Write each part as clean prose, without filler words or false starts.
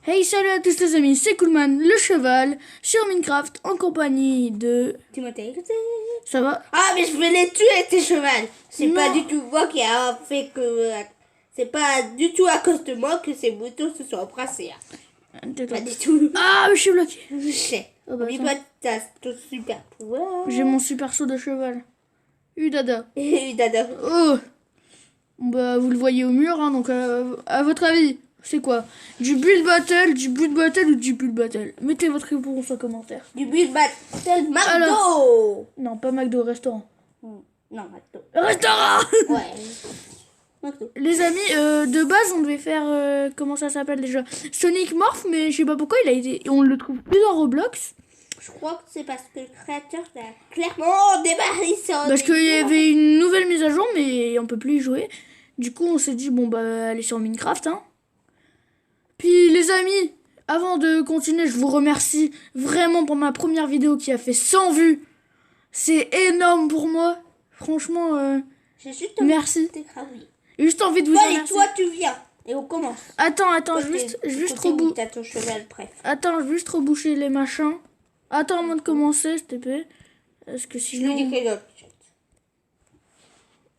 Hey, salut à tous les amis, c'est Coolman, le cheval, sur Minecraft, en compagnie de... Timothée. Ça va? Ah, mais je vais les tuer, tes chevals. C'est Non. pas du tout moi qui a fait que... C'est pas du tout à cause de moi que ces moutons se sont embrassés. Pas du tout. Ah, je suis bloqué. Je sais. Oh, bah, Oublie ça. pas t'as ton super pouvoir. J'ai mon super saut de cheval. Dada. Et dada. Oh. Bah, vous le voyez au mur, hein, donc à votre avis, c'est quoi? Du build battle ou du build battle? Mettez votre réponse en commentaire. Du build battle McDo. Alors. Non, pas McDo, restaurant. Non, McDo. Restaurant. Ouais. McDo. Les amis, de base, on devait faire... comment ça s'appelle déjà? Sonic Morph, mais je sais pas pourquoi, on le trouve plus dans Roblox. Je crois que c'est parce que le créateur l'a clairement débarrassé. Parce qu'il y avait une nouvelle mise à jour, mais on peut plus y jouer. Du coup, on s'est dit, bon, bah, allez sur Minecraft, hein. Puis, les amis, avant de continuer, je vous remercie vraiment pour ma première vidéo qui a fait 100 vues. C'est énorme pour moi. Franchement, J'ai juste merci. d'écraser. J'ai juste envie de vous Bon, allez, remercier. toi, tu viens. Et on commence. Attends, T'as ton cheval prêt. Attends, je vais juste reboucher les machins. Attends avant de commencer, s'il te plaît. Parce que Je sinon... lui dis que d'autres.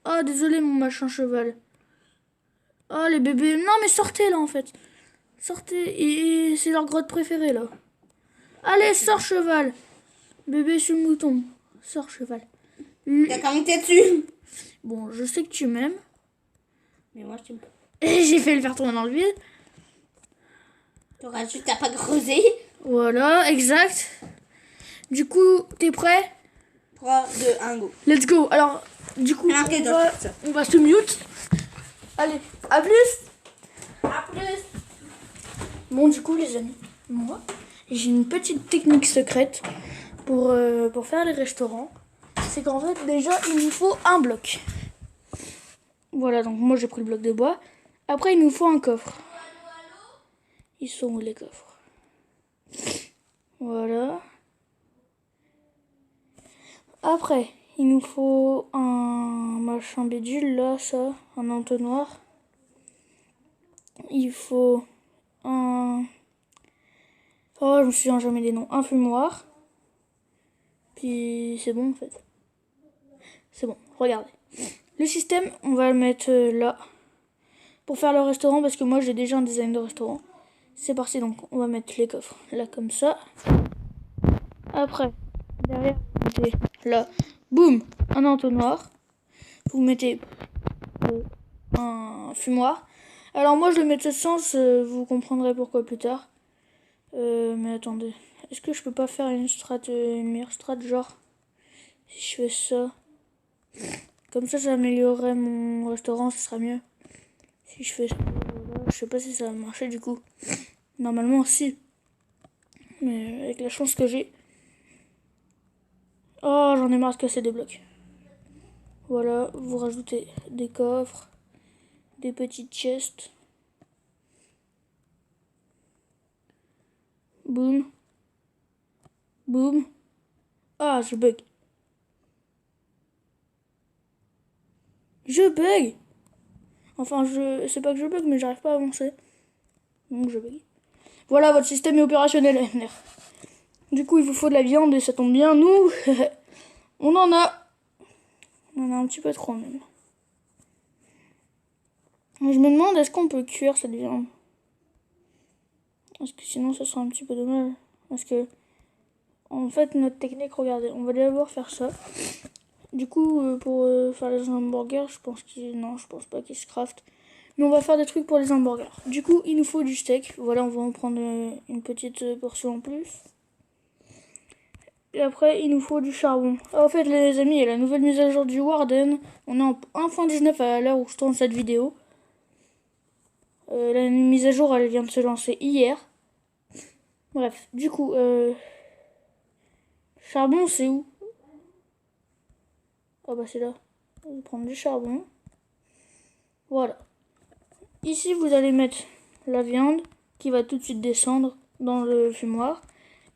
Oh, désolé, mon machin cheval. Oh, les bébés. Non, mais sortez, là, en fait. Sortez. Et c'est leur grotte préférée, là. Allez, sors, cheval. Bébé sur le mouton. Sors, cheval. T'as qu'à monter dessus. Bon, je sais que tu m'aimes. Mais moi, je t'aime pas. Et j'ai fait le faire tourner dans le vide. T'auras juste à pas creuser. Voilà, exact. Du coup, t'es prêt? 3, 2, 1, go. Let's go. Alors, du coup, on va se mute. Allez, à plus. A plus. Bon, du coup, les amis, moi, j'ai une petite technique secrète pour faire les restaurants. C'est qu'en fait, déjà, il nous faut un bloc. Voilà, donc moi, j'ai pris le bloc de bois. Après, il nous faut un coffre. Ils sont où, les coffres? Voilà. Après, il nous faut un machin bidule, là, ça, un entonnoir. Il faut un... Oh, je me souviens jamais des noms. Un fumoir. Puis c'est bon, en fait. C'est bon, regardez. Le système, on va le mettre là. Pour faire le restaurant, parce que moi, j'ai déjà un design de restaurant. C'est parti, donc on va mettre les coffres là, comme ça. Après, derrière, vous mettez là, boum, un entonnoir. Vous mettez un fumoir. Alors moi, je le mets de ce sens, vous comprendrez pourquoi plus tard. Mais attendez, est-ce que je peux pas faire une meilleure strat, genre, si je fais ça, comme ça améliorerait mon restaurant, ce sera mieux. Si je fais ça, voilà, je sais pas si ça va marcher du coup. Normalement, si. Mais avec la chance que j'ai. Oh, j'en ai marre de casser des blocs. Voilà, vous rajoutez des coffres, des petites chests. Boum. Boum. Ah, je bug. Je bug. Enfin, c'est pas que je bug, mais j'arrive pas à avancer. Donc je bug. Voilà, votre système est opérationnel, MNR. Du coup, il vous faut de la viande et ça tombe bien. Nous, on en a. On en a un petit peu trop même. Je me demande, est-ce qu'on peut cuire cette viande? Parce que sinon, ça sera un petit peu dommage. Parce que, en fait, notre technique, regardez, on va d'abord faire ça. Du coup, pour faire les hamburgers, je pense pas qu'ils se craftent. Mais on va faire des trucs pour les hamburgers. Du coup, il nous faut du steak. Voilà, on va en prendre une petite portion en plus. Et après, il nous faut du charbon. En fait, les amis, il y a la nouvelle mise à jour du Warden. On est en 1.19 à l'heure où je tourne cette vidéo. La mise à jour, elle vient de se lancer hier. Bref, du coup, charbon, c'est où? Ah bah c'est là. On va prendre du charbon. Voilà. Ici, vous allez mettre la viande qui va tout de suite descendre dans le fumoir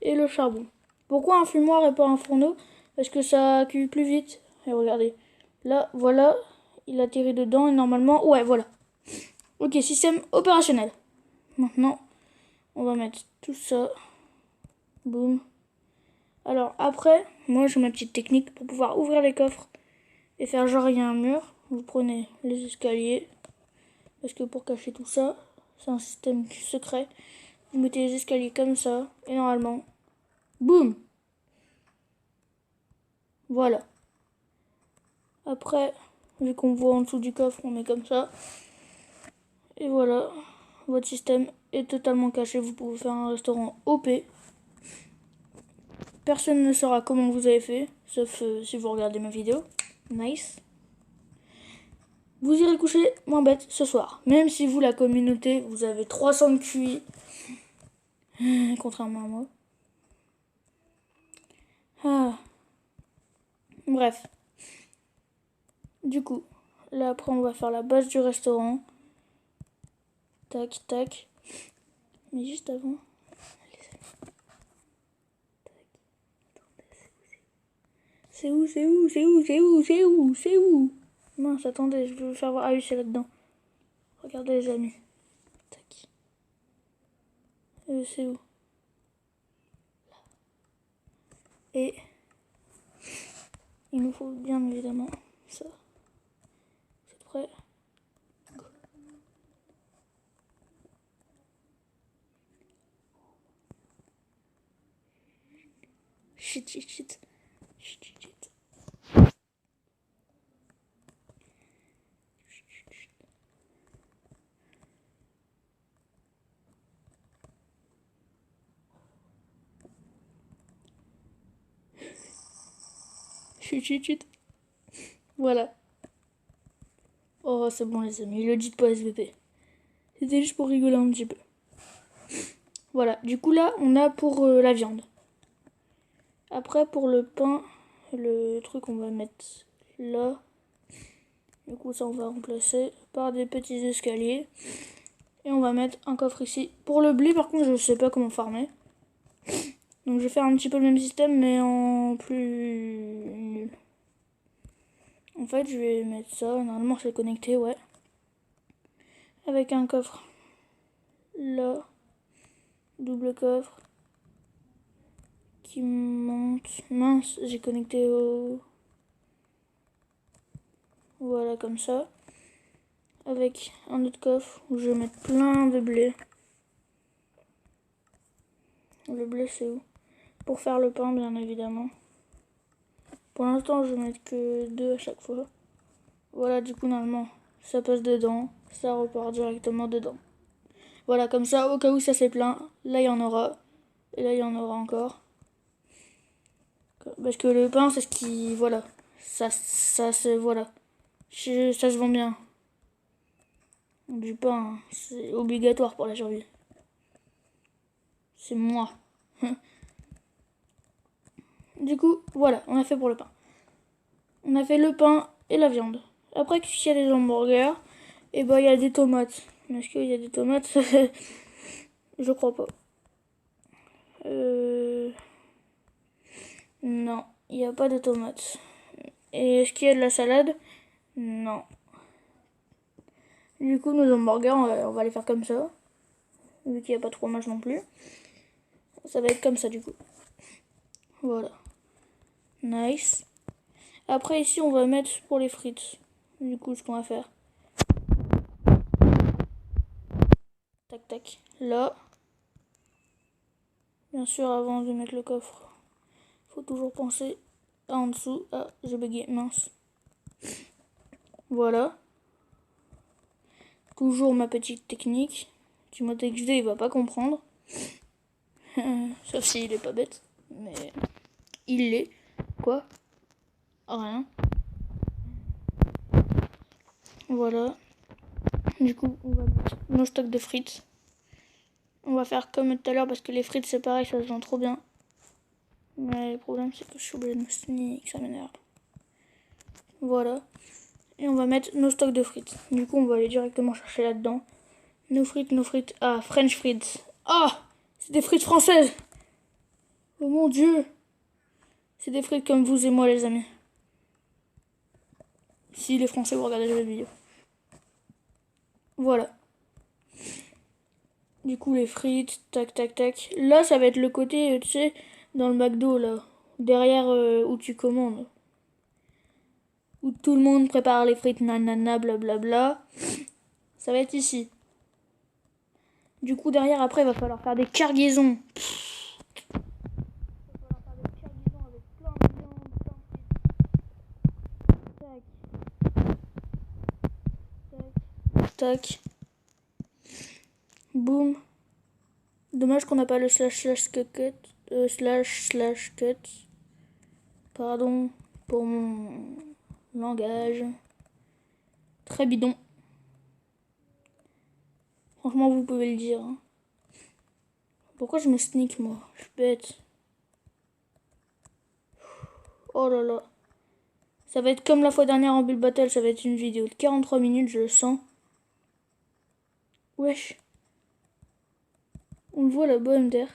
et le charbon. Pourquoi un fumoir et pas un fourneau? Parce que ça cuit plus vite. Et regardez. Là, voilà. Il atterrit dedans et normalement... Ouais, voilà. Ok, système opérationnel. Maintenant, On va mettre tout ça. Boum. Alors après, moi j'ai ma petite technique pour pouvoir ouvrir les coffres et faire genre il y a un mur. Vous prenez les escaliers. Parce que pour cacher tout ça, c'est un système secret. Vous mettez les escaliers comme ça. Et normalement, boum. Voilà. Après, vu qu'on voit en dessous du coffre, on met comme ça. Et voilà. Votre système est totalement caché. Vous pouvez faire un restaurant OP. Personne ne saura comment vous avez fait. Sauf si vous regardez ma vidéo. Nice. Vous irez coucher moins bête ce soir. Même si vous, la communauté, vous avez 300 de QI. Contrairement à moi. Ah. Bref. Du coup, là après on va faire la base du restaurant. Tac, tac. Mais juste avant, les amis. Tac. C'est où, c'est où, c'est où, c'est où, c'est où, c'est où? Mince, attendez, je veux faire voir. Ah oui, c'est là-dedans. Regardez les amis. Tac. C'est où? Là. Et il nous faut bien évidemment ça. Vous êtes prêts? Go. Shit, shit, shit. Shit, shit, shit. Chut, chut, chut. Voilà. Oh, c'est bon les amis, le dites pas SVP. C'était juste pour rigoler un petit peu. Voilà, du coup là, on a pour la viande. Après, pour le pain, le truc, on va mettre là. Du coup, ça, on va remplacer par des petits escaliers. Et on va mettre un coffre ici. Pour le blé, par contre, je sais pas comment farmer. Donc, je vais faire un petit peu le même système, mais en plus nul. En fait, je vais mettre ça. Normalement, c'est connecté, ouais. Avec un coffre là. Double coffre. Qui monte. Mince, j'ai connecté au... Voilà, comme ça. Avec un autre coffre où je vais mettre plein de blé. Le blé, c'est où? Pour faire le pain, bien évidemment. Pour l'instant, je vais mettre que 2 à chaque fois. Voilà, du coup, normalement, ça passe dedans. Ça repart directement dedans. Voilà, comme ça, au cas où ça s'est plein, là, il y en aura. Et là, il y en aura encore. Parce que le pain, c'est ce qui... Voilà. Ça c'est... Voilà. Ça se vend bien. Du pain, c'est obligatoire pour la survie. C'est moi. Du coup, voilà, on a fait pour le pain. On a fait le pain et la viande. Après, qu'il y a des hamburgers, et bah il y a des tomates. Est-ce qu'il y a des tomates? Je crois pas. Non, il n'y a pas de tomates. Et est-ce qu'il y a de la salade? Non. Du coup, nos hamburgers, on va les faire comme ça. Vu qu'il n'y a pas de fromage non plus. Ça va être comme ça du coup. Voilà. Nice. Après ici, on va mettre pour les frites. Du coup, ce qu'on va faire. Tac, tac. Là. Bien sûr, avant de mettre le coffre, faut toujours penser à en dessous. Ah, j'ai bugué, mince. Voilà. Toujours ma petite technique. Tu m'as texté, il va pas comprendre. Sauf s'il est pas bête. Mais il l'est. Quoi? Rien. Voilà. Du coup, on va mettre nos stocks de frites. On va faire comme tout à l'heure parce que les frites c'est pareil, ça se vend trop bien. Mais le problème c'est que je suis obligée de me sneak, ça m'énerve. Voilà. Et on va mettre nos stocks de frites. Du coup, on va aller directement chercher là-dedans. Nos frites. Ah, French frites. Ah, c'est des frites françaises. Oh mon dieu. C'est des frites comme vous et moi, les amis. Si les Français, vous regardez la vidéo. Voilà. Du coup, les frites, tac, tac, tac. Là, ça va être le côté, tu sais, dans le McDo, là. Derrière où tu commandes. Où tout le monde prépare les frites, nanana, blablabla. Ça va être ici. Du coup, derrière, après, il va falloir faire des cargaisons. Il va falloir faire des cargaisons avec plein de viande, plein de frites. Tac. Tac. Tac. Boum. Dommage qu'on n'a pas le slash cut. Pardon pour mon langage. Très bidon. Franchement, vous pouvez le dire. Hein. Pourquoi je me sneak, moi? Je suis bête. Oh là là. Ça va être comme la fois dernière en Bull Battle. Ça va être une vidéo de 43 minutes, je le sens. Wesh. On le voit là-bas, MDR.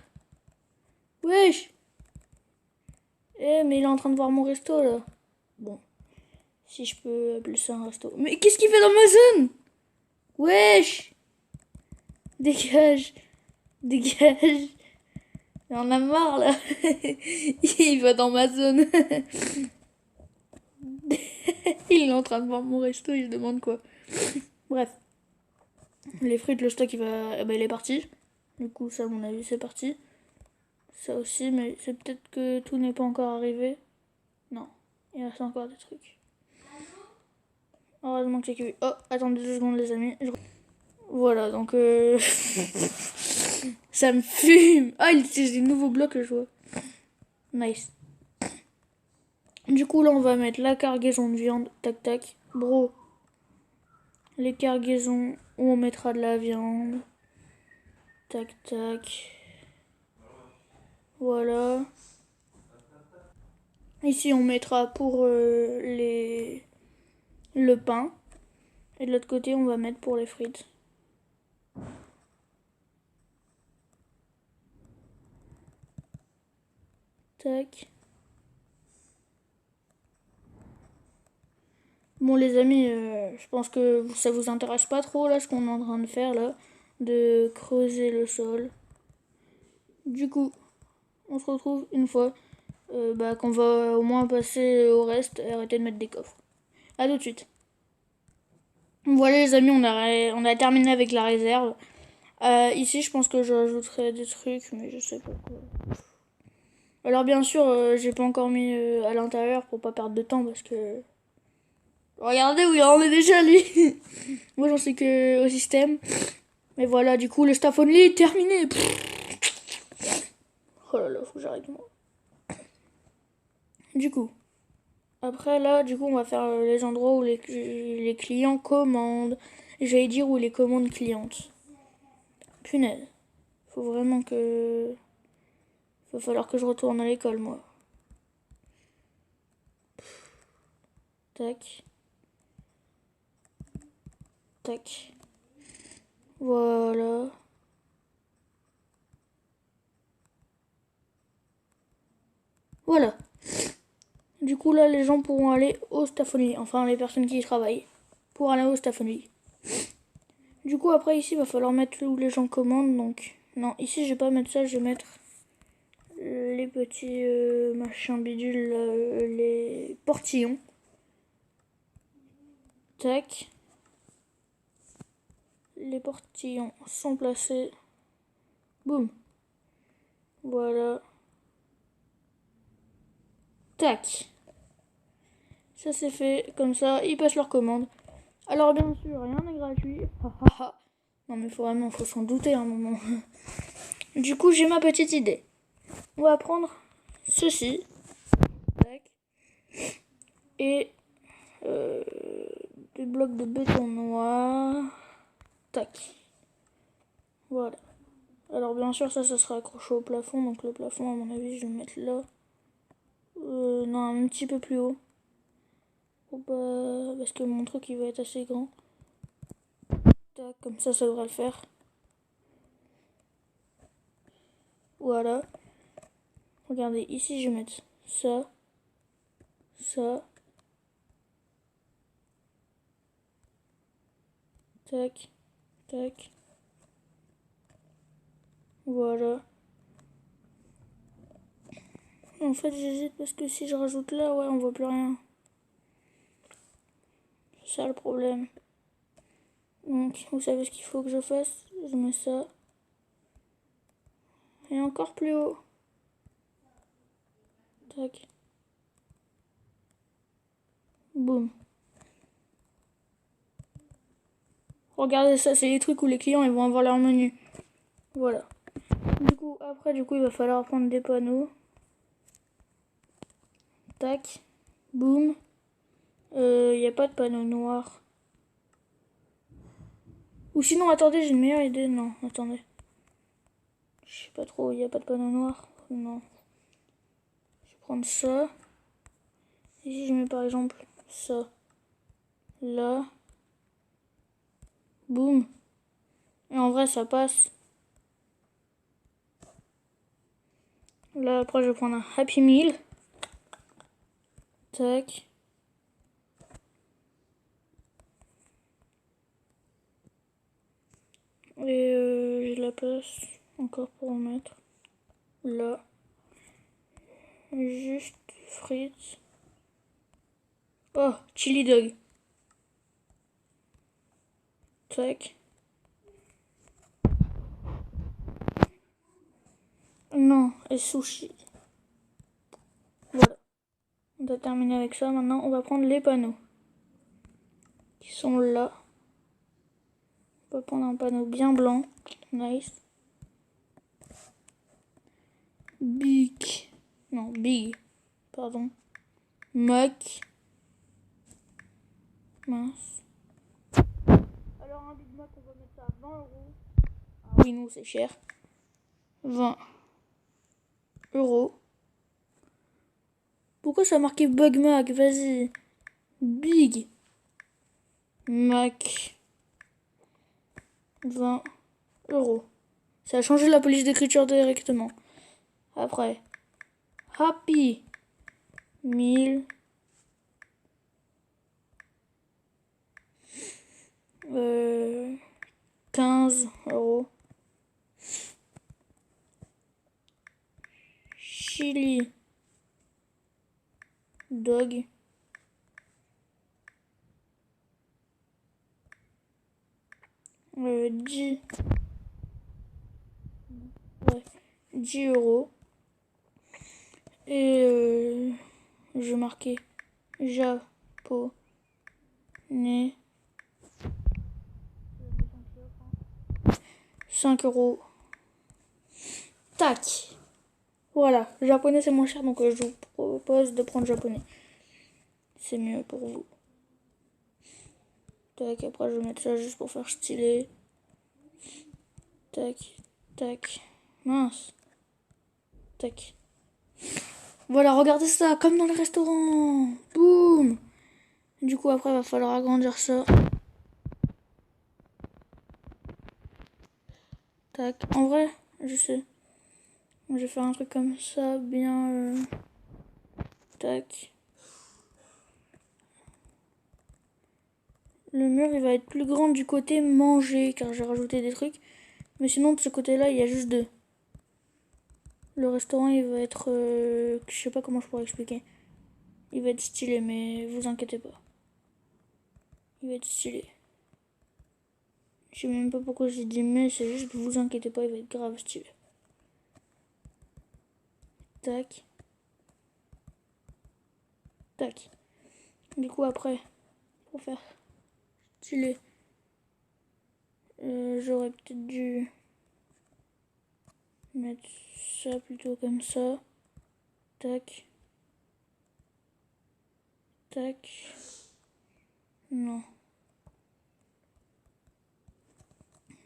Wesh. Eh, mais il est en train de voir mon resto, là. Bon. Si je peux appeler ça un resto. Mais qu'est-ce qu'il fait dans ma zone? Wesh. Dégage. Dégage. Il en a marre, là. Il va dans ma zone. Il est en train de voir mon resto, il se demande quoi. Bref. Les frites, le stock, il est parti. Du coup, ça, à mon avis, c'est parti. Ça aussi, mais c'est peut-être que tout n'est pas encore arrivé. Non, il reste encore des trucs. Heureusement que j'ai vu. Oh, attendez 2 secondes, les amis. Voilà, donc ça me fume. Ah, c'est des nouveaux blocs que je vois. Nice. Du coup, là, on va mettre la cargaison de viande. Tac, tac. Bro. Les cargaisons où on mettra de la viande. Tac, tac. Voilà. Ici, on mettra pour le pain. Et de l'autre côté, on va mettre pour les frites. Tac. Bon, les amis, je pense que ça vous intéresse pas trop, là, ce qu'on est en train de faire, là. De creuser le sol. Du coup, on se retrouve une fois qu'on va au moins passer au reste et arrêter de mettre des coffres. A tout de suite. Voilà les amis, on a terminé avec la réserve. Ici, je pense que je rajouterai des trucs, mais je sais pas quoi. Alors bien sûr, j'ai pas encore mis à l'intérieur pour pas perdre de temps parce que... Regardez où il en est déjà lui. Moi j'en sais que au système. Mais voilà, du coup le staff only est terminé. Oh là là, faut que j'arrête moi. Du coup, après là, du coup on va faire les endroits où les clients commandent. J'allais dire où les commandes clientes. Punaise. Faut vraiment que... Va falloir que je retourne à l'école moi. Tac. Tac. Voilà. Voilà. Du coup, là, les gens pourront aller au staff only. Enfin, les personnes qui y travaillent. Pour aller au staff only. Du coup, après, ici, il va falloir mettre où les gens commandent. Donc, non, ici, je vais pas mettre ça. Je vais mettre les petits machins bidules, les portillons. Tac. Les portillons sont placés. Boum. Voilà. Tac. Ça c'est fait, comme ça, ils passent leur commande. Alors bien sûr, rien n'est gratuit. Non mais faut s'en douter un moment. Du coup, j'ai ma petite idée. On va prendre ceci. Tac. Et des blocs de béton noir. Tac. Voilà. Alors bien sûr, ça sera accroché au plafond. Donc le plafond, à mon avis, je vais le mettre là. Non, un petit peu plus haut. Parce que mon truc, il va être assez grand. Tac, comme ça devrait le faire. Voilà. Regardez, ici, je vais mettre ça. Ça. Tac. Tac. Voilà. En fait, j'hésite parce que si je rajoute là, ouais, on voit plus rien. C'est ça le problème. Donc, vous savez ce qu'il faut que je fasse? Je mets ça. Et encore plus haut. Tac. Boum. Regardez ça, c'est les trucs où les clients ils vont avoir leur menu. Voilà. Du coup, après, il va falloir prendre des panneaux. Tac. Boum. Il n'y a pas de panneau noir. Ou sinon, attendez, j'ai une meilleure idée. Non, attendez. Je sais pas trop, il n'y a pas de panneau noir. Non. Je vais prendre ça. Ici, je mets par exemple ça. Là. Boum. Et en vrai, ça passe. Là, après, je vais prendre un Happy Meal. Tac. Et j'ai la place encore pour en mettre. Là. Juste frites. Oh, chili dog. Tac. Non, et sushi. Voilà. On a terminé avec ça. Maintenant, on va prendre les panneaux. Qui sont là. On va prendre un panneau bien blanc. Nice. Big. Non, big. Pardon. Mac. Mince. Alors, un Big Mac, on va mettre ça à 20 euros. Ah oui, nous, c'est cher. 20 euros. Pourquoi ça a marqué Bug Mac? Vas-y. Big Mac. 20 euros. Ça a changé la police d'écriture directement. Après. Happy Meal. 15 euros. Chili Dog. 10. Ouais, 10 euros. Et je marquais japonais. 5 euros. Tac. Voilà, japonais c'est moins cher donc je vous propose de prendre japonais. C'est mieux pour vous. Tac, après je vais mettre ça juste pour faire stylé. Tac, tac. Mince. Tac. Voilà, regardez ça, comme dans le restaurant. Boum. Du coup, après, il va falloir agrandir ça. Tac. En vrai, je sais. Je vais faire un truc comme ça, bien... Tac. Le mur, il va être plus grand du côté manger, car j'ai rajouté des trucs. Mais sinon, de ce côté-là, il y a juste deux. Le restaurant, il va être... je sais pas comment je pourrais expliquer. Il va être stylé, mais vous inquiétez pas. Il va être stylé. Je sais même pas pourquoi j'ai dit mais, c'est juste vous inquiétez pas, il va être grave stylé. Tac. Tac. Du coup, après, pour faire stylé, j'aurais peut-être dû mettre ça plutôt comme ça. Tac. Tac. Non.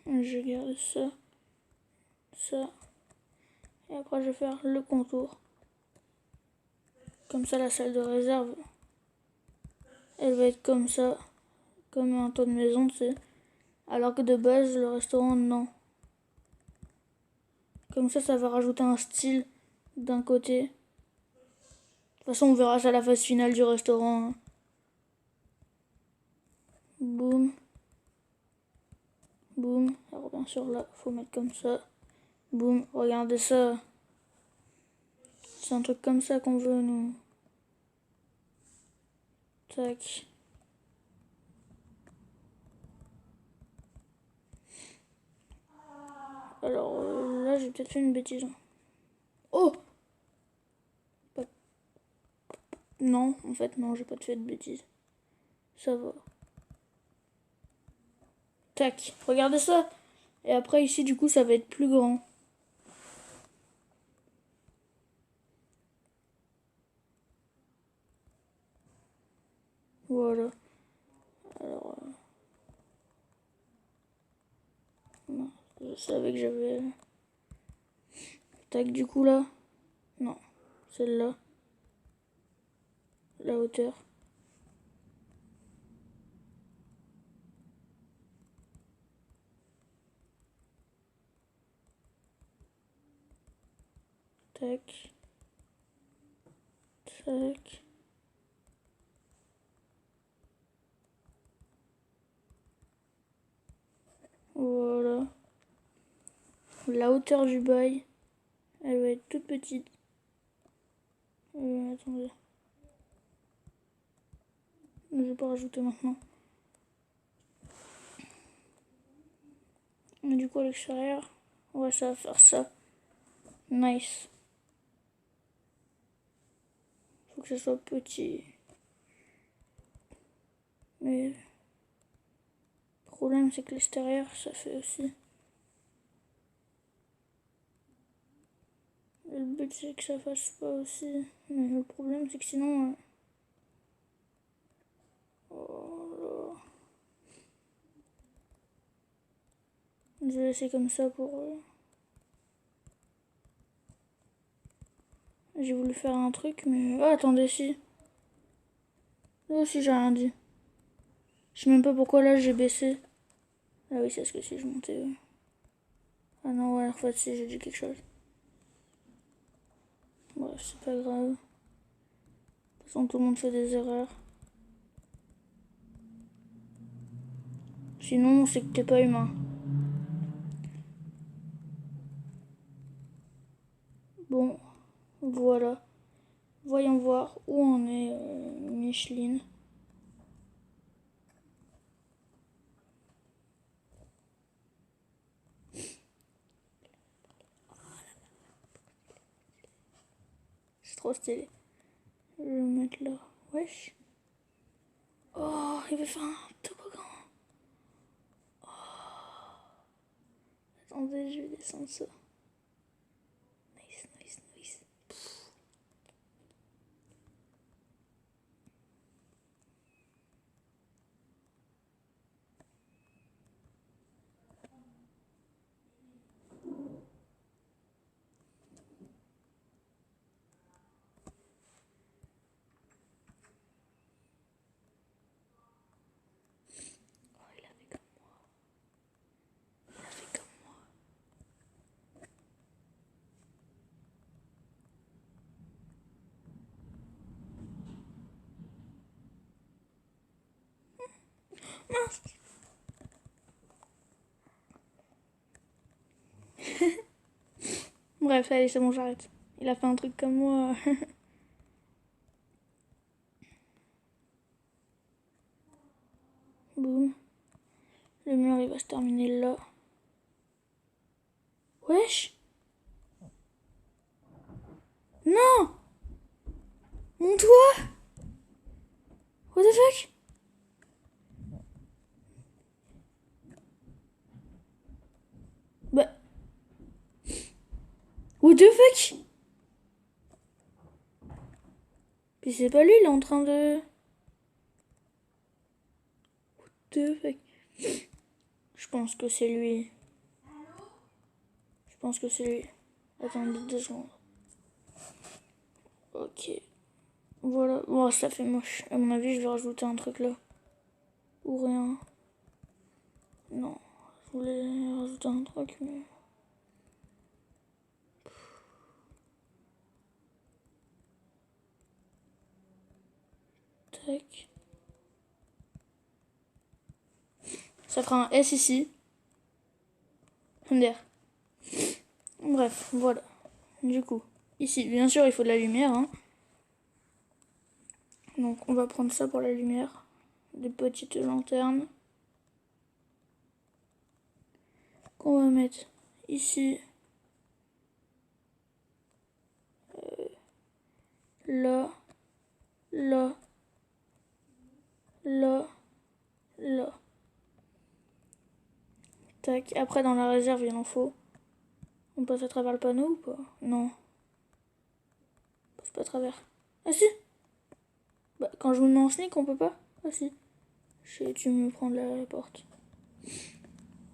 Je garde ça. Ça. Et après, je vais faire le contour. Comme ça, la salle de réserve, elle va être comme ça. Comme un toit de maison, tu sais. Alors que de base, le restaurant, non. Comme ça va rajouter un style d'un côté. De toute façon, on verra ça à la phase finale du restaurant. Boum. Boum. Alors bien sûr, là, faut mettre comme ça. Boum, regardez ça. C'est un truc comme ça qu'on veut, nous. Tac. Alors là, j'ai peut-être fait une bêtise. Oh! Non, en fait, non, j'ai pas fait de bêtises. Ça va. Tac, regardez ça. Et après, ici, du coup, ça va être plus grand. Voilà. Alors, non, je savais que j'avais... Tac, du coup, là. Non, celle-là. La hauteur. Tac. Tac. Voilà. La hauteur du bail, elle va être toute petite. Attendez. Je vais pas rajouter maintenant. Mais du coup, à l'extérieur, ouais, ça va faire ça. Nice. Faut que ce soit petit. Mais le problème, c'est que l'extérieur, ça fait aussi. Et le but, c'est que ça fasse pas aussi. Mais le problème, c'est que sinon... Oh là. Je vais laisser comme ça pour... J'ai voulu faire un truc, mais... Ah, attendez, si. Là aussi, j'ai rien dit. Je sais même pas pourquoi là, j'ai baissé. Ah oui, c'est ce que si je montais... Ah non, ouais, en fait, si, j'ai dit quelque chose. Bref, c'est pas grave. De toute façon, tout le monde fait des erreurs. Sinon, c'est que t'es pas humain. Bon, voilà. Voyons voir où en est Micheline. C'est trop stylé. Je vais le mettre là. Wesh. Oh, il va faire un toboggan. Oh. Attendez, je vais descendre ça. Nice, nice, nice. Oh, il a fait comme moi. Il a fait comme moi. Mince. Bref, allez, c'est bon, j'arrête. Il a fait un truc comme moi. Boum. Le mur, il va se terminer là. Wesh. Non. Mon toit. What the fuck. Bah. What the fuck. Puis c'est pas lui, il est en train de... What the fuck. Je pense que c'est lui. Je pense que c'est lui. Attendez 2 secondes. Ok. Voilà. Bon, ça fait moche. À mon avis, je vais rajouter un truc là. Ou rien. Non. Je voulais rajouter un truc, mais... Tac. Ça fera un S ici. MDR. Bref, voilà. Du coup, ici, bien sûr, il faut de la lumière. Hein. Donc, on va prendre ça pour la lumière. Des petites lanternes. Qu'on va mettre ici. Là. Là. Là. Là. Tac. Après, dans la réserve, il en faut. On passe à travers le panneau ou pas? Non. On passe pas à travers. Ah si! Bah, quand je me mets en sneak, on peut pas? Ah si. Tu me prends la porte.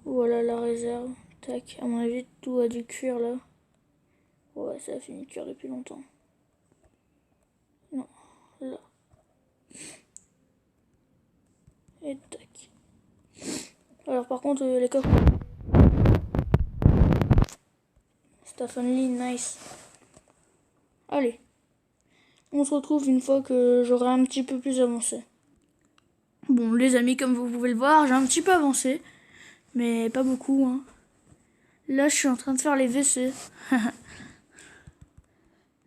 Voilà la réserve. Tac. À mon avis, tout a dû cuire là. Ouais, ça a fini de cuire depuis longtemps. Non. Là. Et tac. Alors par contre, les coques... Stephenly, nice. Allez. On se retrouve une fois que j'aurai un petit peu plus avancé. Bon, les amis, comme vous pouvez le voir, j'ai un petit peu avancé. Mais pas beaucoup, hein. Là, je suis en train de faire les WC.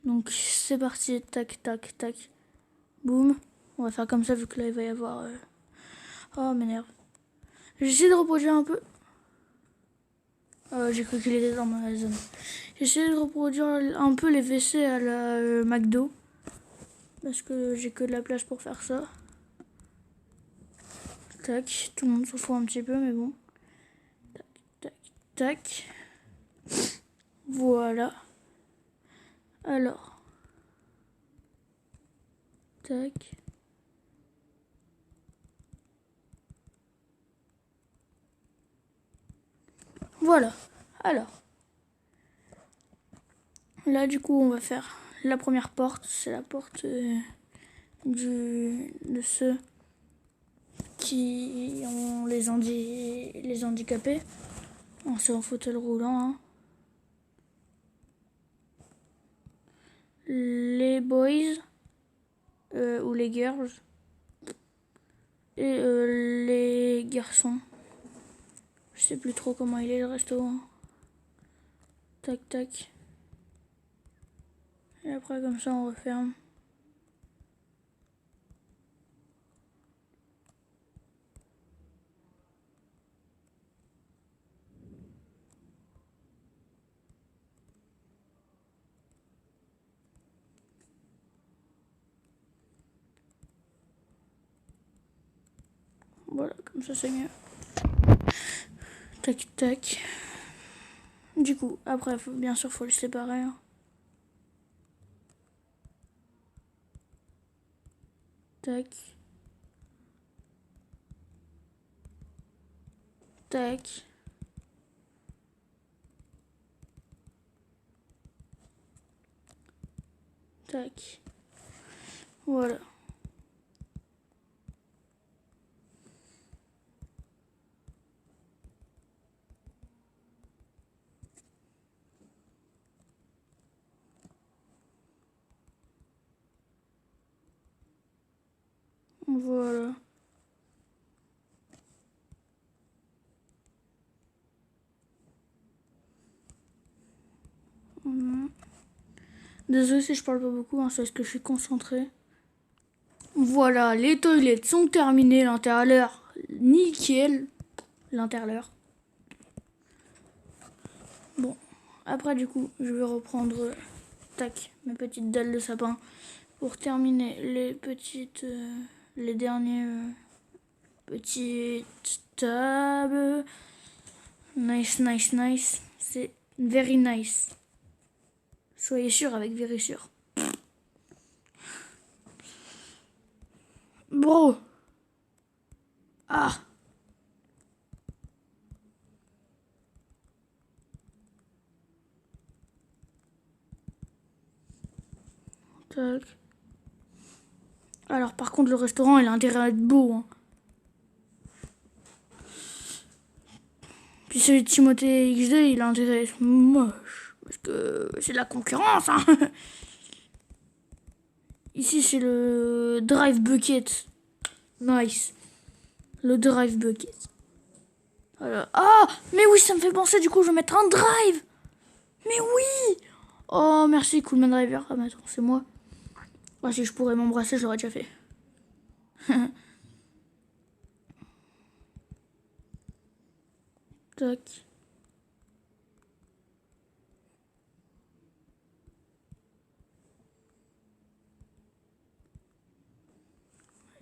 Donc, c'est parti. Tac, tac, tac. Boum. On va faire comme ça, vu que là, il va y avoir... Oh, m'énerve. J'essaie de reproduire un peu. J'ai cru qu'il était dans ma zone. J'essaie de reproduire un peu les WC à la McDo. Parce que j'ai que de la place pour faire ça. Tac. Tout le monde s'en fout un petit peu, mais bon. Tac, tac, tac. Voilà. Alors. Tac. Voilà. Alors. Là, du coup, on va faire la première porte. C'est la porte de ceux qui ont les handicapés. C'est en fauteuil roulant. Hein. Les boys ou les girls et les garçons. Je sais plus trop comment il est le restaurant. Tac tac. Et après comme ça on referme. Voilà, comme ça c'est mieux. Tac tac. Du coup, après bien sûr faut le séparer. Hein. Tac. Tac. Tac. Voilà. Voilà. Désolé si je parle pas beaucoup, hein, c'est parce que je suis concentrée. Voilà, les toilettes sont terminées, l'intérieur nickel. L'intérieur. Bon, après du coup, je vais reprendre tac, mes petites dalles de sapin pour terminer les derniers petites tables. Nice, nice, nice. C'est very nice. Soyez sûr avec very sûr. Bro. Ah. Tac. Alors par contre le restaurant il a intérêt à être beau. Hein. Puis celui de Timothée XD il a intérêt à être moche. Parce que c'est de la concurrence. Hein. Ici c'est le Drive Bucket. Nice. Le Drive Bucket. Voilà. Ah mais oui ça me fait penser du coup je vais mettre un drive. Mais oui! Oh, merci, Coolman Driver. Ah, mais attends, c'est moi. Ah, si je pourrais m'embrasser, je l'aurais déjà fait. Tac.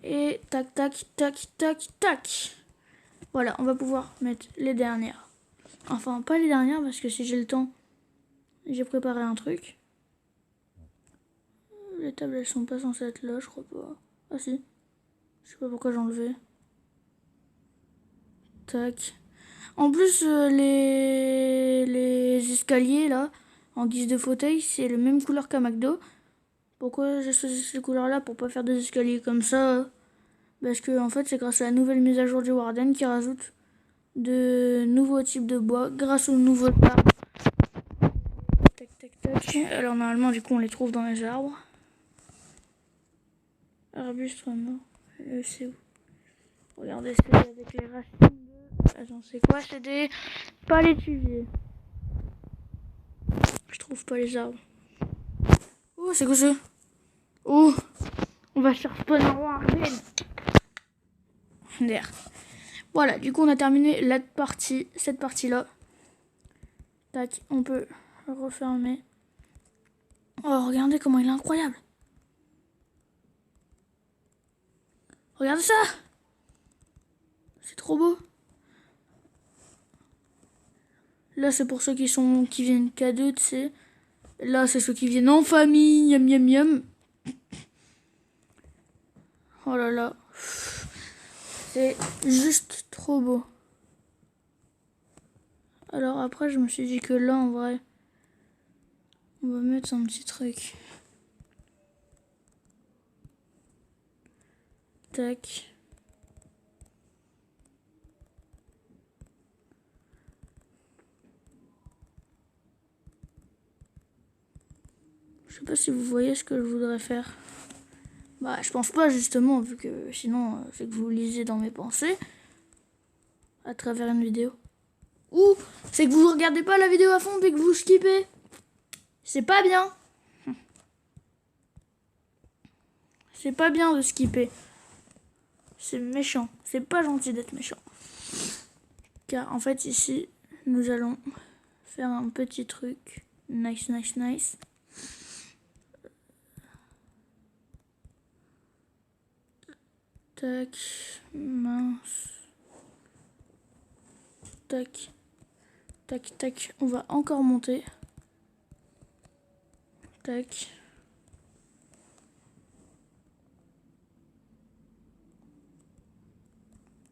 Et tac, tac, tac, tac, tac. Voilà, on va pouvoir mettre les dernières. Enfin, pas les dernières, parce que si j'ai le temps, j'ai préparé un truc. Les tables, elles sont pas censées être là, je crois pas. Ah si. Je sais pas pourquoi j'ai enlevé. Tac. En plus, les escaliers, là, en guise de fauteuil, c'est la même couleur qu'à McDo. Pourquoi j'ai choisi ces couleurs-là pour pas faire des escaliers comme ça? Parce que, en fait, c'est grâce à la nouvelle mise à jour du Warden qui rajoute de nouveaux types de bois grâce aux nouveaux arbres. Tac, tac, tac. Alors, normalement, du coup, on les trouve dans les arbres. Arbuste mort. C'est où? Regardez, c'est avec les racines de... Attends, c'est quoi? C'est des palétuviers. Je trouve pas les arbres. Oh, c'est quoi ça? Oh, on va sur spawn en Warden. D'air. Voilà, du coup, on a terminé cette partie-là. Tac, on peut refermer. Oh, regardez comment il est incroyable. Regardez ça. C'est trop beau. Là, c'est pour ceux qui viennent K2, tu sais. Là, c'est ceux qui viennent en famille. Miam, miam, miam. Oh là là. C'est juste trop beau. Alors après, je me suis dit que là, en vrai, on va mettre un petit truc. Tac. Je sais pas si vous voyez ce que je voudrais faire. Bah, je pense pas, justement, vu que sinon, c'est que vous lisez dans mes pensées à travers une vidéo. Ou c'est que vous regardez pas la vidéo à fond et que vous skippez. C'est pas bien. C'est pas bien de skipper. C'est méchant. C'est pas gentil d'être méchant. Car en fait, ici, nous allons faire un petit truc. Nice, nice, nice. Tac, mince. Tac, tac, tac. On va encore monter. Tac.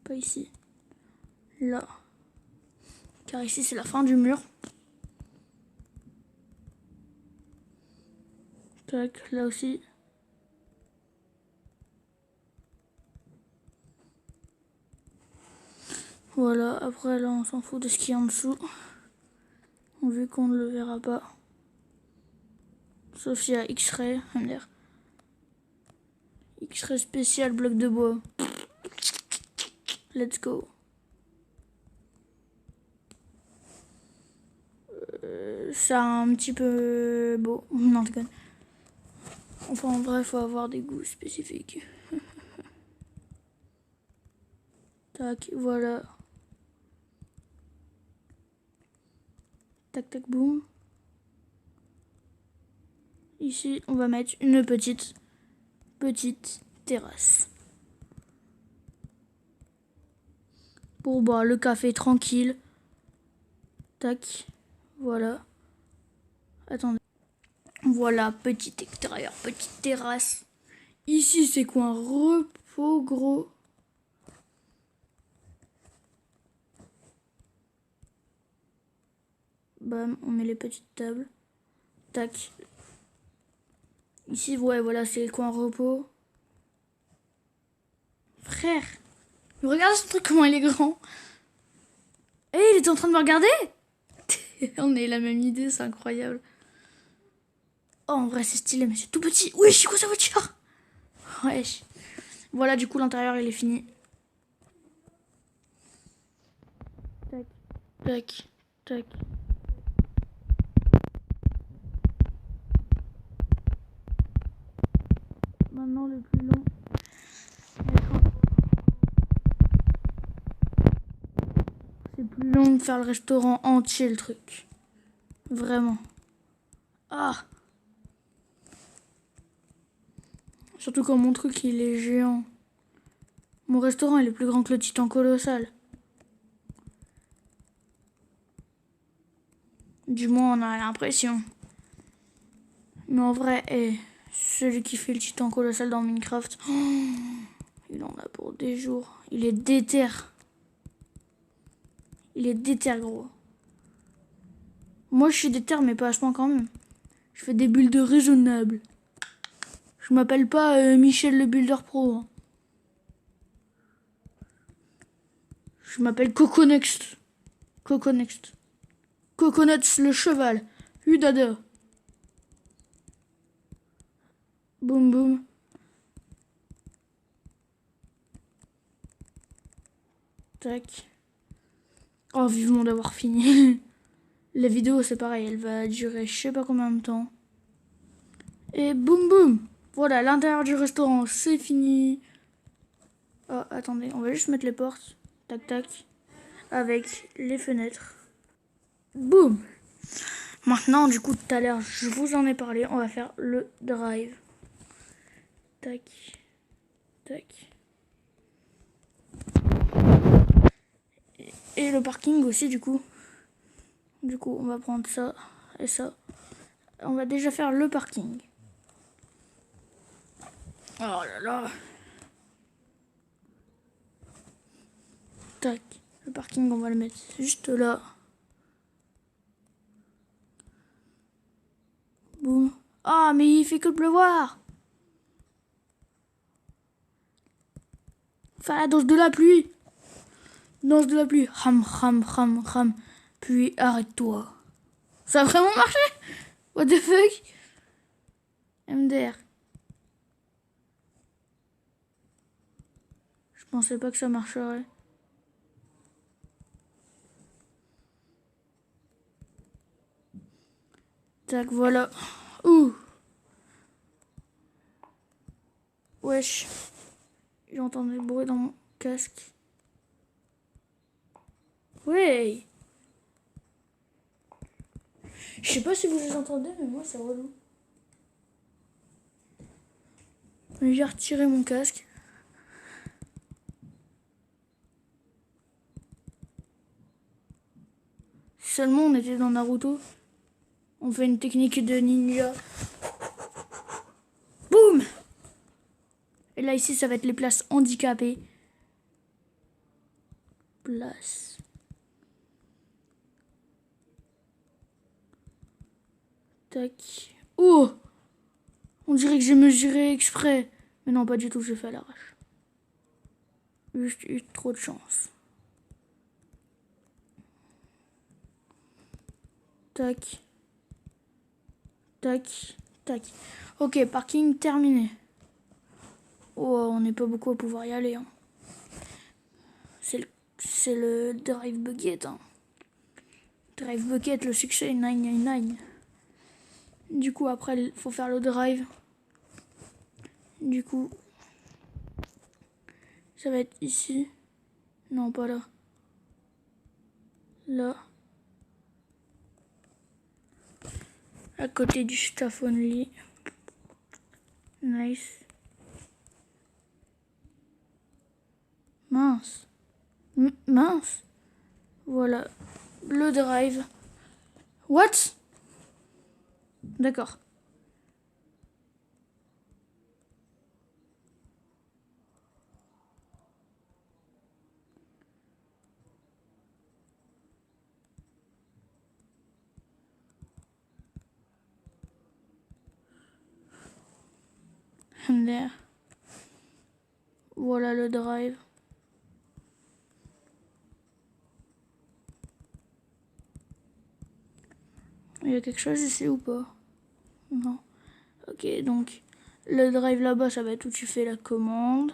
Pas ici. Là. Car ici, c'est la fin du mur. Tac, là aussi. Voilà, après là on s'en fout de ce qu'il y a en dessous. Vu qu'on ne le verra pas. Sauf s'il y a X-ray. X-ray spécial bloc de bois. Let's go. C'est un petit peu beau. Non, je connais. Enfin en vrai, il faut avoir des goûts spécifiques. Tac, voilà. Tac, tac, boum. Ici, on va mettre une petite terrasse. Pour boire le café tranquille. Tac, voilà. Attendez. Voilà, petit extérieur, petite terrasse. Ici, c'est quoi un repos gros. Bam, on met les petites tables. Tac. Ici, ouais, voilà, c'est le coin repos. Frère, regarde ce truc, comment il est grand. Eh, il était en train de me regarder. On a la même idée, c'est incroyable. Oh, en vrai, c'est stylé, mais c'est tout petit. Oui, c'est quoi sa voiture? Wesh. Voilà, du coup, l'intérieur, il est fini. Tac, tac, tac. de faire le restaurant entier, le truc. Vraiment. Ah. Surtout quand mon truc, il est géant. Mon restaurant, il est plus grand que le Titan Colossal. Du moins, on a l'impression. Mais en vrai, celui qui fait le Titan Colossal dans Minecraft, il en a pour des jours. Il est déter. Il est déter, gros. Moi, je suis déter, mais pas à ce point quand même. Je fais des builds raisonnables. Je m'appelle pas Michel le Builder Pro. Hein. Je m'appelle Coconext. Coconext. Coconuts le cheval. Udada. Boum boum. Tac. Oh, vivement d'avoir fini. La vidéo, c'est pareil, elle va durer je sais pas combien de temps. Et boum boum. Voilà, l'intérieur du restaurant, c'est fini. Oh, attendez, on va juste mettre les portes. Tac, tac. Avec les fenêtres. Boum. Maintenant, du coup, tout à l'heure, je vous en ai parlé. On va faire le drive. Tac. Tac. Et le parking aussi, du coup. Du coup, on va prendre ça et ça. On va déjà faire le parking. Oh là là. Tac. Le parking, on va le mettre juste là. Boum. Ah, mais il fait que pleuvoir. Enfin, la danse de la pluie. Danse de la pluie. Ram, ram, ram, ram. Puis arrête-toi. Ça a vraiment marché? What the fuck? MDR. Je pensais pas que ça marcherait. Tac, voilà. Ouh. Wesh. J'entends des bruits dans mon casque. Ouais. Je sais pas si vous les entendez, mais moi c'est relou. J'ai retiré mon casque. Seulement on était dans Naruto. On fait une technique de ninja. Boum. Et là ici ça va être les places handicapées. Place. Tac. Oh. On dirait que j'ai mesuré exprès. Mais non, pas du tout, j'ai fait à l'arrache. Juste eu trop de chance. Tac. Tac. Tac. Ok, parking terminé. Oh, on n'est pas beaucoup à pouvoir y aller. Hein. C'est le Drive Bucket. Hein. Drive Bucket, le succès 999. Du coup, après, il faut faire le drive. Du coup, ça va être ici. Non, pas là. Là. À côté du staff only. Nice. Mince. Mince. Voilà. Le drive. What? D'accord. MDR. Voilà le drive. Il y a quelque chose ici ou pas? Non. Ok, donc le drive là-bas, ça va être où tu fais la commande.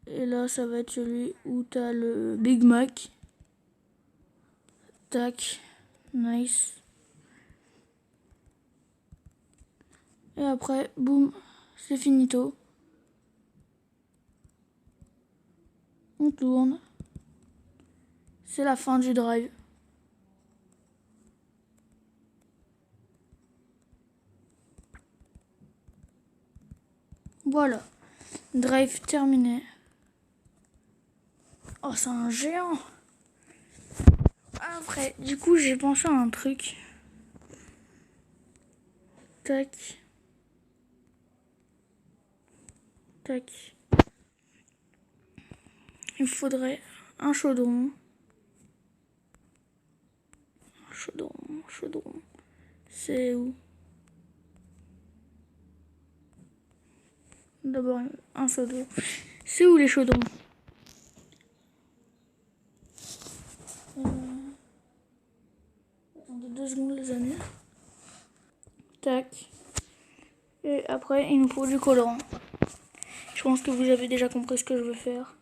Et là, ça va être celui où tu as le Big Mac. Tac. Nice. Et après, boum, c'est finito. On tourne. C'est la fin du drive. Voilà. Drive terminé. Oh, c'est un géant. Après, du coup, j'ai pensé à un truc. Tac. Tac. Il faudrait un chaudron. Chaudron. C'est où? D'abord, un chaudron. C'est où les chaudrons? Attendez 2 secondes, les amis. Tac. Et après, il nous faut du colorant. Je pense que vous avez déjà compris ce que je veux faire.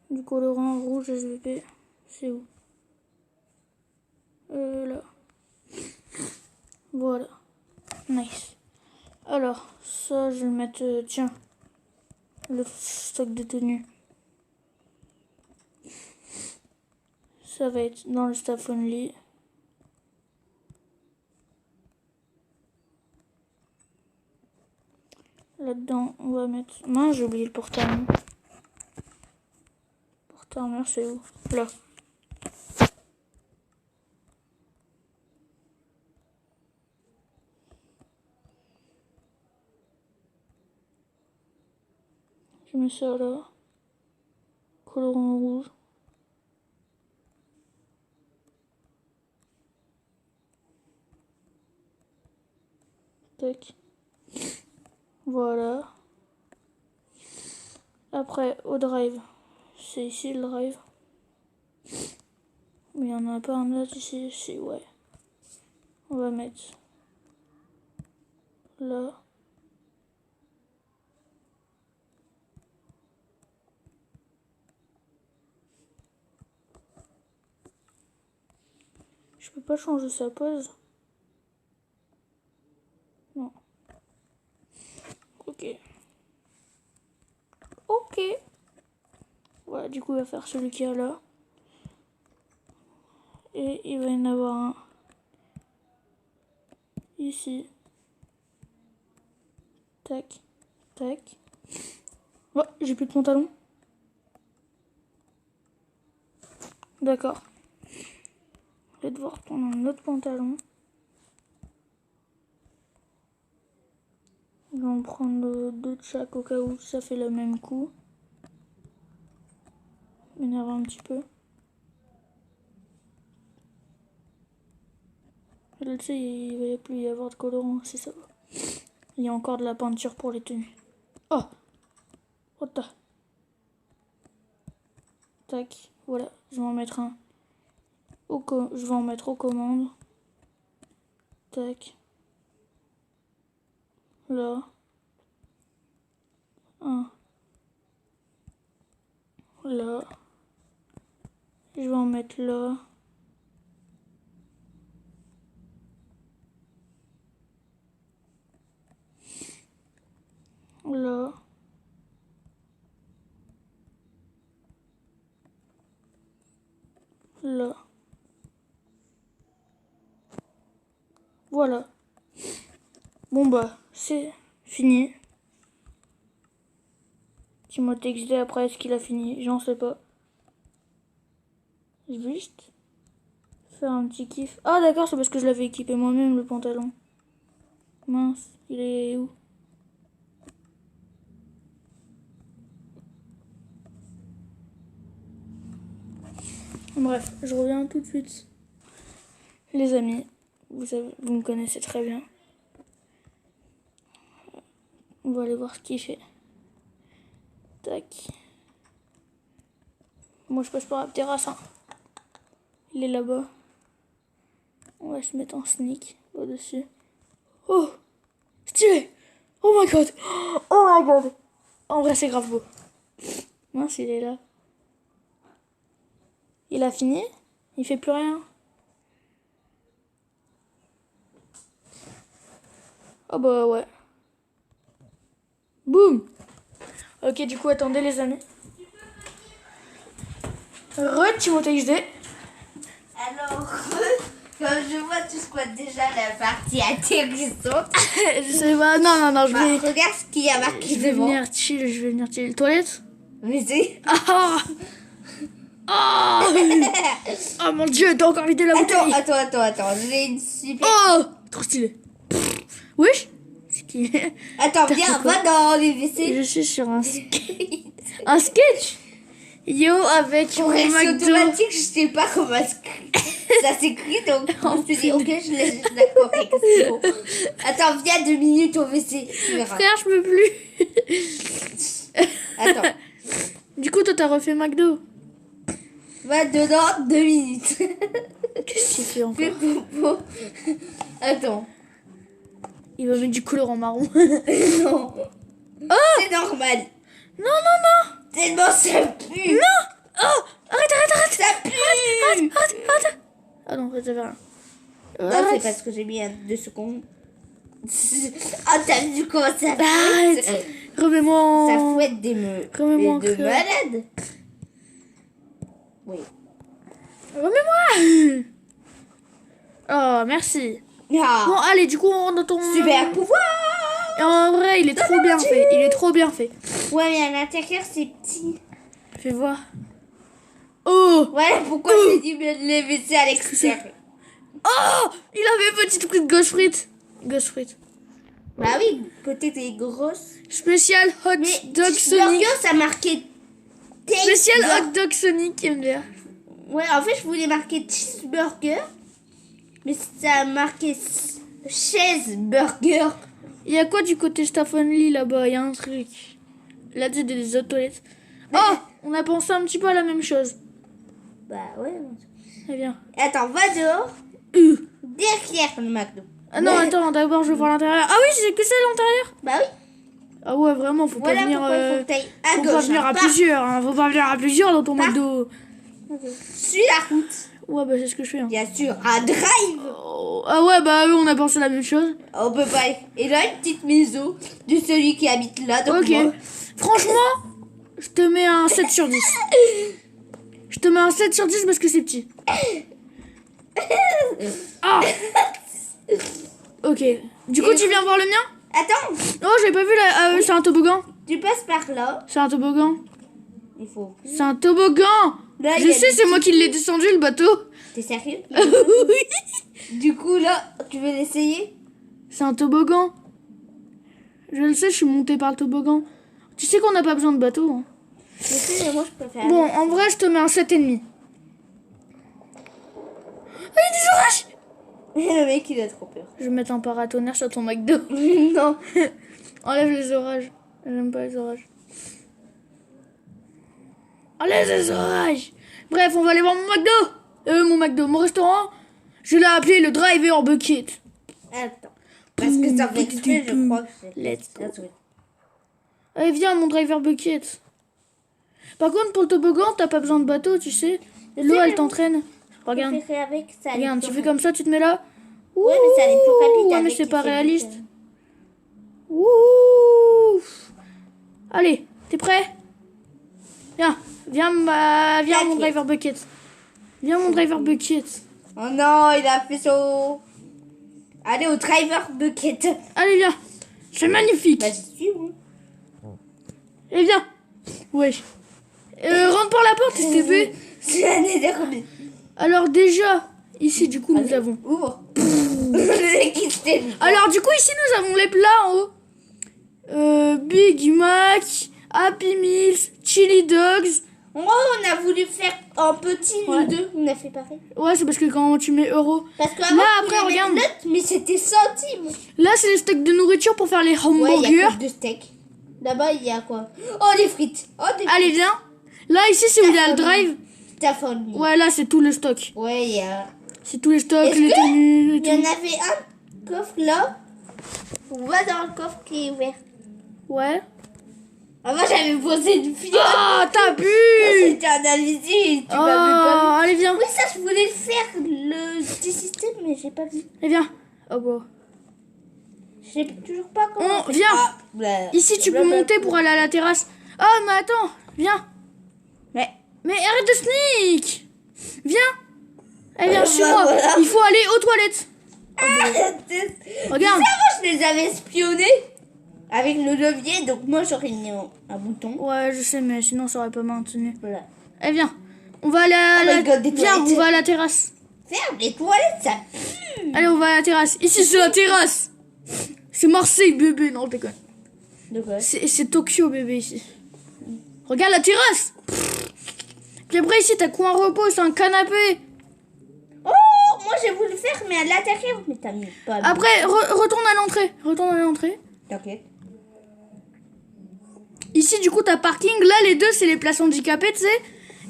Du colorant rouge SVP. C'est où? Là. Voilà. Nice. Alors, ça, je vais le mettre... tiens. Le stock de tenue. Ça va être dans le staff only. Là-dedans, on va mettre... Mince, j'ai oublié le porte-armure. Porte-armure, c'est où? Là. Je mets ça là. Colorant rouge. Tac. Voilà. Après, au drive. C'est ici le drive. Mais il n'y en a pas un autre ici. C'est ouais. On va mettre là. Je peux pas changer sa pose. Non. Ok. Ok. Voilà, du coup, on va faire celui qui est là. Et il va y en avoir un ici. Tac. Tac. Oh, j'ai plus de pantalon. D'accord. Je vais devoir prendre un autre pantalon. Je vais en prendre 2 de chaque au cas où ça fait le même coup. M'énerve un petit peu. Là, tu sais, il va plus y avoir de colorant, c'est ça. Il y a encore de la peinture pour les tenues. Oh! Ota. Tac. Voilà, je vais en mettre un. Je vais en mettre aux commandes. Tac. Là. Un. Là. Je vais en mettre là. Là. Là. Voilà. Bon bah, c'est fini. Petit mot texté après, est-ce qu'il a fini? J'en sais pas. Je vais juste faire un petit kiff. Ah d'accord, c'est parce que je l'avais équipé moi-même le pantalon. Mince, il est où? Bref, je reviens tout de suite. Les amis, vous me connaissez très bien. On va aller voir ce qu'il fait. Tac. Moi, je passe par la terrasse. Hein. Il est là-bas. On va se mettre en sneak au-dessus. Oh! Stylé! Oh my god! Oh my god! En vrai, c'est grave beau. Mince, il est là. Il a fini? Il fait plus rien? Oh bah ouais. Boum! Ok, du coup, attendez les amis. Timothée XD. Alors, comme je vois, tu squattes déjà la partie intéressante. Je sais pas, non, je vais... Regarde ce qu'il y a marqué Je vais devant. venir chill. Toilette. Mais c'est... Oh mon dieu, t'as encore vidé la bouteille. Attends, j'ai une super... Oh, trop stylé. Wesh. C'est qui? Attends, viens, va dans les WC. Je suis sur un skate. Un sketch. Yo, avec mon Correction McDo. automatique, je sais pas comment ça s'écrit, donc je me suis dit, ok, je laisse la correction. Attends, viens 2 minutes au WC, tu verras. Frère, je peux plus. Attends, Du coup, toi, t'as refait McDo. va dedans 2 minutes. Qu'est-ce qu'il fait encore? Fais popo. Attends, Il va mettre du colorant marron. non. Oh, C'est normal. non. Tellement ça pue. Non. Oh, arrête. Ça pue. Arrête. Ah non, ça fait rien. Non, c'est parce que j'ai mis 2 secondes. Ah, t'as vu comment ça Arrête. fouette. Remets-moi. Ça fouette des meufs. Remets-moi De encore. malades. Oui. Remets-moi. Oh, merci. Ah, Bon, allez, du coup, on rentre dans ton... super pouvoir. Et en vrai, il est trop bien fait. Il est trop bien fait. Ouais, mais à l'intérieur, c'est petit. Fais voir. Oh. Voilà pourquoi j'ai dit les WC à l'extérieur. Oh, il avait petit truc de ghost frites. Bah oui, peut-être les grosses. Spécial hot Mais dog Sonic. burger, ça marquait taste Spécial burger. hot dog Sonic, MDR. Ouais, en fait, je voulais marquer cheeseburger. Mais ça marquait chaise burger. Il y a quoi du côté staff only là-bas? Il y a un truc. Là, c'est des autres toilettes. Oh, on a pensé un petit peu à la même chose. Bah ouais. Eh bien. Attends, va dehors. Derrière le McDo. Ah non, attends, d'abord je vois l'intérieur. Ah oui, c'est que ça l'intérieur. Bah oui. Ah ouais, vraiment, faut Voilà pas venir. pourquoi il faut que t'ailles à Faut gauche. pas venir à plusieurs. Hein. Faut pas venir à plusieurs dans ton Pas. McDo. Suis la route. Ouais, bah c'est ce que je fais. Hein. Bien sûr, un drive. Oh, ah ouais, bah oui, on a pensé la même chose. On peut pas. Et là, une petite maison de celui qui habite là. Donc Ok. moi. Franchement, je te mets un 7 sur 10. Je te mets un 7 sur 10 parce que c'est petit. Ah. Ok. Du coup, tu viens voir le mien? Attends, Oh, j'avais pas vu là. Ah, c'est un toboggan. tu passes par là. C'est un toboggan. Il faut. C'est un toboggan. Là, il Je y a sais, des c'est moi qui l'ai descendu le bateau. T'es sérieux? Oui. Du coup, là, tu veux l'essayer? C'est un toboggan. Je le sais, je suis montée par le toboggan. Tu sais qu'on n'a pas besoin de bateau. Hein. Je sais, mais moi, je préfère. Bon, en vrai, je te mets un 7,5. Ah, il y a des orages. Le mec, il a trop peur. Je vais mettre un paratonnerre sur ton McDo. Non. Enlève les orages. J'aime pas les orages. Enlève les orages. Bref, on va aller voir mon McDo. Mon restaurant. Je l'ai appelé le Driver Bucket. Attends. Parce que ça fait exprès, je crois que c'est. Let's go. Attends. Allez, viens, mon Driver Bucket. Par contre, pour le toboggan, t'as pas besoin de bateau, tu sais. L'eau, elle t'entraîne. Regarde. Je préfère avec ça. Regarde, tu fais comme ça, tu te mets là. Ouais, mais ça allait plus rapide. Ouais, mais avec c'est qui pas fait réaliste. vite. Ouh. Allez, t'es prêt? Viens, viens mon Driver Bucket. Viens mon Driver Bucket. Oh non, il a fait son. Allez au driver bucket. Allez, viens. C'est magnifique. Bah, j'y suis, moi. Et viens. Wesh. Rentre par la porte, STP. C'est la nether. Alors déjà, ici du coup nous avons. Ouvre. Je l'ai quitté. Alors du coup ici nous avons les plats en haut. Big Mac, Happy Meals, Chili Dogs. Oh, on a voulu faire en petit, Ouais. nous deux. On a fait pareil. Ouais, c'est parce que quand tu mets euros. Parce qu'avant, Là, on après, voulait regarde. mettre note, mais c'était centimes. Là c'est les stocks de nourriture pour faire les Ouais, il y hamburgers. a que 2 steaks. Là-bas, il y a quoi? Oh, des frites. Oh, des Allez frites. viens. Là ici c'est où il y a le drive. T'as fondu. Ouais là c'est tout le stock. Ouais, il y a. C'est tous les stocks, Est-ce les que tenues et Il y en tout. avait un coffre là. On va dans le coffre qui est ouvert. Ouais. Avant, j'avais posé une fiotte. Ah t'as bu. C'était un invisible. Tu Oh, m'avais pas allez viens. vu. Oui, ça, je voulais le faire, le petit système, mais j'ai pas vu. Allez viens. Oh bah. Je sais toujours pas comment. On on fait. vient. Ah, bah, Ici tu peux blablabla. monter pour aller à la terrasse. Ah mais attends, viens. Mais Mais arrête de sneak. Viens. Elle vient chez moi. Voilà. Il faut aller aux toilettes. Regarde. Moi, je les avais espionnés avec le levier, donc moi, j'aurais mis un bouton. Ouais, je sais, mais sinon, ça aurait pas maintenu. Voilà. Eh, viens. On va aller à Oh la... my God, des Viens, toilettes. on va à la terrasse. Ferme les toilettes, ça pue. Allez, on va à la terrasse. Ici, c'est la terrasse. C'est Marseille, bébé. Non, je déconne. De quoi? C'est Tokyo, bébé, ici. Regarde la terrasse. Puis après, ici, t'as coin repos, c'est un canapé. Oh, moi, j'ai voulu faire, mais à l'intérieur. Mais t'as mis pas. Après, retourne à l'entrée. Retourne à l'entrée. T'inquiète. Ici, du coup, t'as parking. Là, les deux, c'est les places handicapées, tu sais.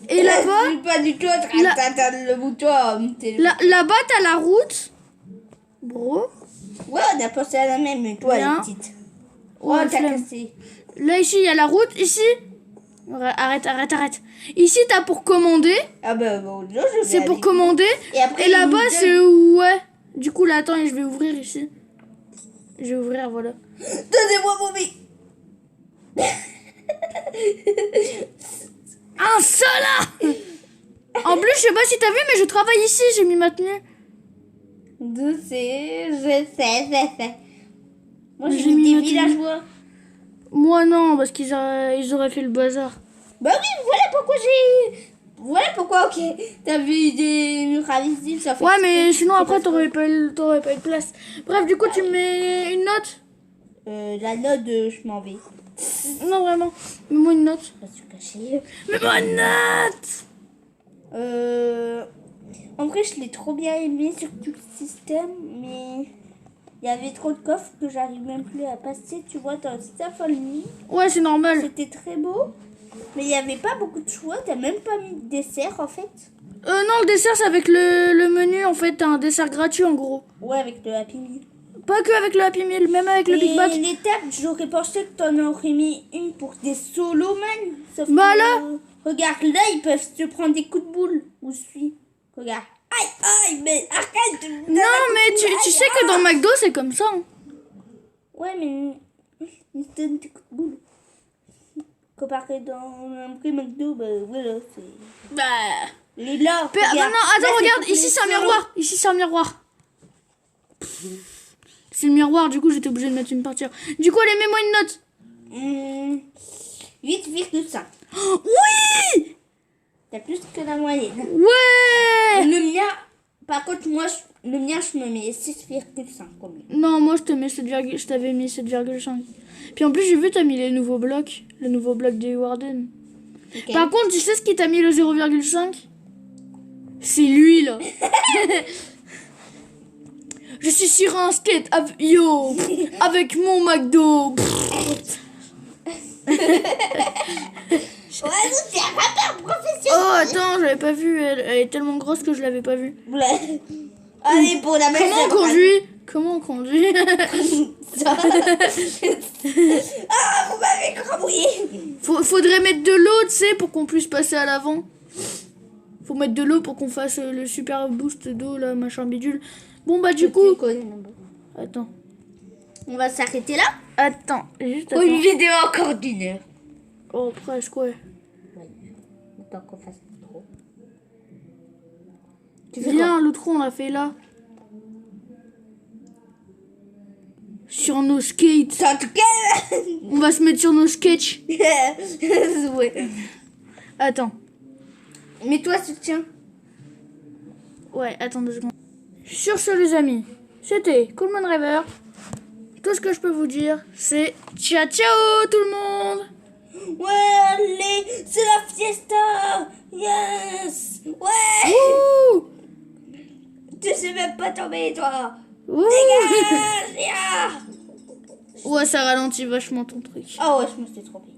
Et là-bas, Pas du tout en train d'atteindre le bouton. là-bas, t'as la route. Bro. Ouais, on a pensé à la même, mais toi, elle Bien. est petite. Oh, Ouais, t'as flemme. cassé. Là, ici, il y a la route. Ici. Arrête. Ici, t'as pour commander. Ah bah, bon, là, je vais C'est pour aller. commander. Et après, Et il là-bas, nous c'est donne- ouais. Du coup, là, attends, je vais ouvrir ici. Je vais ouvrir, voilà. Donnez-moi mon billet. Un sola. En plus, je sais pas si t'as vu, mais je travaille ici. J'ai mis ma tenue. D'où c'est? Je sais. Moi, j'ai J'ai mis mis des ma tenue. villageois. Moi, non, parce qu'ils ils auraient fait le bazar. Bah oui, voilà pourquoi, ok. T'as vu des murs invisibles, ça fait Ouais, exprès. mais sinon, C'est après, pas t'aurais pas eu de place. Bref, du coup, tu mets une note? La note de je m'en vais. Non, vraiment. Mets-moi une note. Je suis cachée. Mets-moi une note. En vrai, je l'ai trop bien aimé sur tout le système, mais il y avait trop de coffres que j'arrive même plus à passer. Tu vois, dans Staffolny, Ouais, c'est normal. c'était très beau, mais il n'y avait pas beaucoup de choix. T'as même pas mis de dessert en fait. Non, le dessert, c'est avec le menu. En fait, t'as un dessert gratuit, en gros. Ouais, avec le Happy Meal. Pas que avec le Happy Meal, même avec le Big Et Mac. les tables, j'aurais pensé que t'en aurais mis une pour des solo man. Sauf Bah que, là. regarde, là, ils peuvent se prendre des coups de boule. Où je suis. Regarde. Aïe, mais arrête. Non, mais tu sais que dans McDo, c'est comme ça. Hein. Ouais, mais ils se donnent des coups de boule. Comparé dans un prix McDo, bah voilà, c'est... Bah. Les là, Non, regarde. attends, Là, c'est regarde. pour Ici, les c'est un solos. miroir. Ici, c'est un miroir. C'est le miroir, du coup, j'étais obligée de mettre une partie. Du coup, allez, mets-moi une note. 8,5. Oui. T'as plus que la moyenne. Ouais. Le mien, par contre, moi, le mien, je me mets 6,5 quand même. Non, moi, je t'avais mis 7,5. Puis en plus, j'ai vu, t'as mis les nouveaux blocs. Le nouveau bloc des Warden. Ok. Par contre, tu sais ce qui t'a mis le 0,5? C'est lui, là. Je suis sur un skate yo, avec mon McDo. Ouais, nous, c'est un rappeur Oh, professionnel. attends, j'avais pas vu. Elle est tellement grosse que je l'avais pas vue. Ouais. Allez, pour la mettre. Comment on conduit? Comment on conduit? Ah, vous m'avez crabouillé. Faudrait mettre de l'eau, tu sais, pour qu'on puisse passer à l'avant. Faut mettre de l'eau pour qu'on fasse le super boost d'eau, là, machin bidule. Bon, bah, du coup. Attends. On va s'arrêter là. Attends, juste Pour attends. une vidéo encore d'une heure. Oh, presque, ouais. Attends qu'on fasse trop. Viens, l'autre on l'a fait là. Sur nos skates. En tout cas. On va se mettre sur nos sketchs. Ouais. Attends. Mets-toi soutien. Ouais, attends 2 secondes. Sur ce, les amis, c'était Coolman River. Tout ce que je peux vous dire, c'est ciao ciao tout le monde. Ouais, allez, c'est la fiesta. Yes. Ouais. Ouh. Tu sais même pas tomber, toi. Ouh. Dégage. Yeah. Ouais, ça ralentit vachement ton truc. Ah ouais, je me suis trompée.